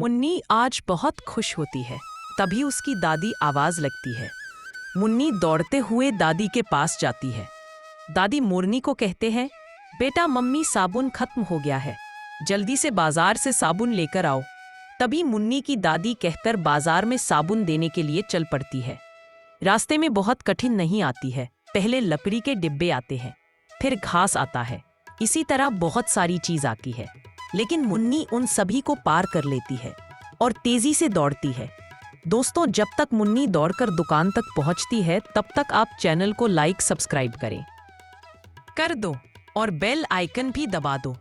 मुन्नी आज बहुत खुश होती है। तभी उसकी दादी आवाज लगती है। मुन्नी दौड़ते हुए दादी के पास जाती है। दादी मोरनी को कहते हैं, बेटा मम्मी साबुन खत्म हो गया है, जल्दी से बाजार से साबुन लेकर आओ। तभी मुन्नी की दादी कहकर बाजार में साबुन देने के लिए चल पड़ती है। रास्ते में बहुत कठिन नहीं आती है। पहले लकड़ी के डिब्बे आते हैं, फिर घास आता है, इसी तरह बहुत सारी चीज आती है। लेकिन मुन्नी उन सभी को पार कर लेती है और तेजी से दौड़ती है। दोस्तों, जब तक मुन्नी दौड़कर दुकान तक पहुंचती है तब तक आप चैनल को लाइक सब्सक्राइब कर दो और बेल आइकन भी दबा दो।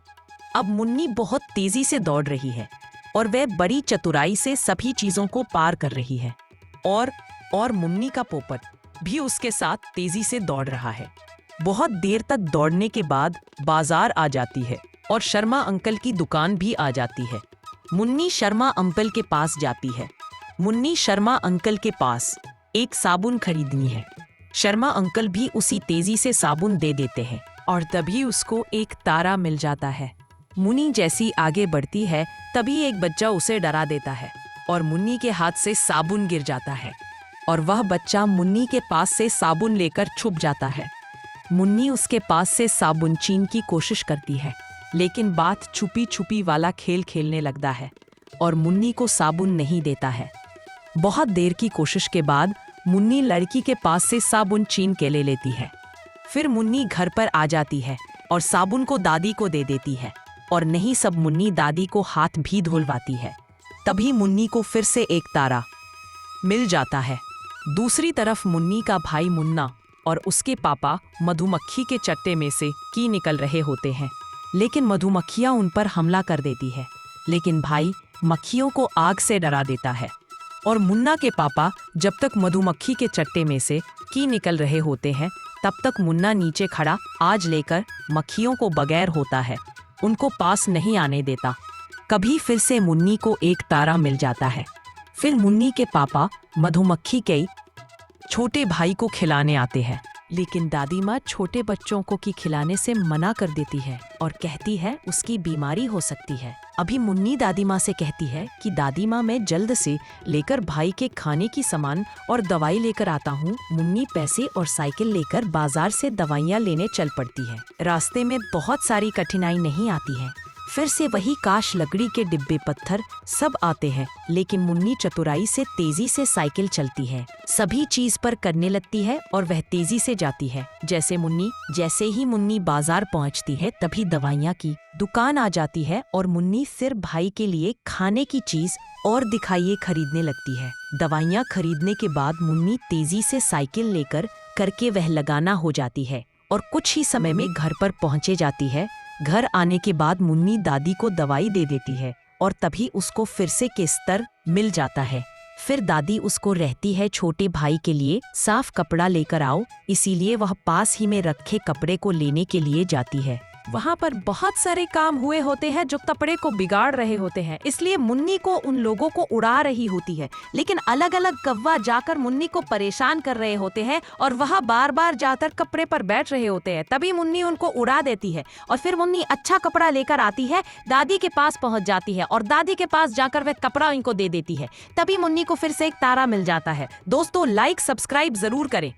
अब मुन्नी बहुत तेजी से दौड़ रही है और वह बड़ी चतुराई से सभी चीजों को पार कर रही है। और मुन्नी का पोपट भी उसके साथ तेजी से दौड़ रहा है। बहुत देर तक दौड़ने के बाद बाजार आ जाती है और शर्मा अंकल की दुकान भी आ जाती है। मुन्नी शर्मा अंकल के पास जाती है। मुन्नी शर्मा अंकल के पास एक साबुन खरीदनी है। शर्मा अंकल भी उसी तेजी से साबुन दे देते हैं और तभी उसको एक तारा मिल जाता है। मुन्नी जैसी आगे बढ़ती है तभी एक बच्चा उसे डरा देता है और मुन्नी के हाथ से साबुन गिर जाता है और वह बच्चा मुन्नी के पास से साबुन लेकर छुप जाता है। मुन्नी उसके पास से साबुन छीनने की कोशिश करती है, लेकिन बात छुपी छुपी वाला खेल खेलने लगता है और मुन्नी को साबुन नहीं देता है। बहुत देर की कोशिश के बाद मुन्नी लड़की के पास से साबुन छीन के ले लेती है। फिर मुन्नी घर पर आ जाती है और साबुन को दादी को दे देती है और नहीं सब मुन्नी दादी को हाथ भी धुलवाती है। तभी मुन्नी को फिर से एक तारा मिल जाता है। दूसरी तरफ मुन्नी का भाई मुन्ना और उसके पापा मधुमक्खी के चट्टे में से की निकल रहे होते हैं, लेकिन मधुमक्खियां उन पर हमला कर देती है। लेकिन भाई मक्खियों को आग से डरा देता है और मुन्ना के पापा जब तक मधुमक्खी के चट्टे में से की निकल रहे होते हैं तब तक मुन्ना नीचे खड़ा आज लेकर मक्खियों को बगैर होता है, उनको पास नहीं आने देता। कभी फिर से मुन्नी को एक तारा मिल जाता है। फिर मुन्नी के पापा मधुमक्खी के छोटे भाई को खिलाने आते हैं, लेकिन दादी माँ छोटे बच्चों को खिलाने से मना कर देती है और कहती है उसकी बीमारी हो सकती है। अभी मुन्नी दादी माँ से कहती है कि दादी माँ मैं जल्द से लेकर भाई के खाने की सामान और दवाई लेकर आता हूँ। मुन्नी पैसे और साइकिल लेकर बाजार से दवाइयाँ लेने चल पड़ती है। रास्ते में बहुत सारी कठिनाई नहीं आती है। फिर से वही काश लकड़ी के डिब्बे पत्थर सब आते हैं, लेकिन मुन्नी चतुराई से तेजी से साइकिल चलती है, सभी चीज पर करने लगती है और वह तेजी से जाती है। जैसे ही मुन्नी बाजार पहुंचती है तभी दवाइयाँ की दुकान आ जाती है और मुन्नी फिर भाई के लिए खाने की चीज और दिखाइए खरीदने लगती है। दवाइयाँ खरीदने के बाद मुन्नी तेजी से साइकिल लेकर करके वह लगाना हो जाती है और कुछ ही समय में घर पर पहुँचे जाती है। घर आने के बाद मुन्नी दादी को दवाई दे देती है और तभी उसको फिर से केस्तर मिल जाता है। फिर दादी उसको रहती है छोटे भाई के लिए साफ कपड़ा लेकर आओ, इसीलिए वह पास ही में रखे कपड़े को लेने के लिए जाती है। वहाँ पर बहुत सारे काम हुए होते हैं जो कपड़े को बिगाड़ रहे होते हैं, इसलिए मुन्नी को उन लोगों को उड़ा रही होती है, लेकिन अलग अलग कौवा जाकर मुन्नी को परेशान कर रहे होते हैं और वह बार बार जाकर कपड़े पर बैठ रहे होते हैं। तभी मुन्नी उनको उड़ा देती है और फिर मुन्नी अच्छा कपड़ा लेकर आती है, दादी के पास पहुंच जाती है और दादी के पास जाकर वह कपड़ा इनको दे देती है। तभी मुन्नी को फिर से एक तारा मिल जाता है। दोस्तों, लाइक सब्सक्राइब जरूर करें।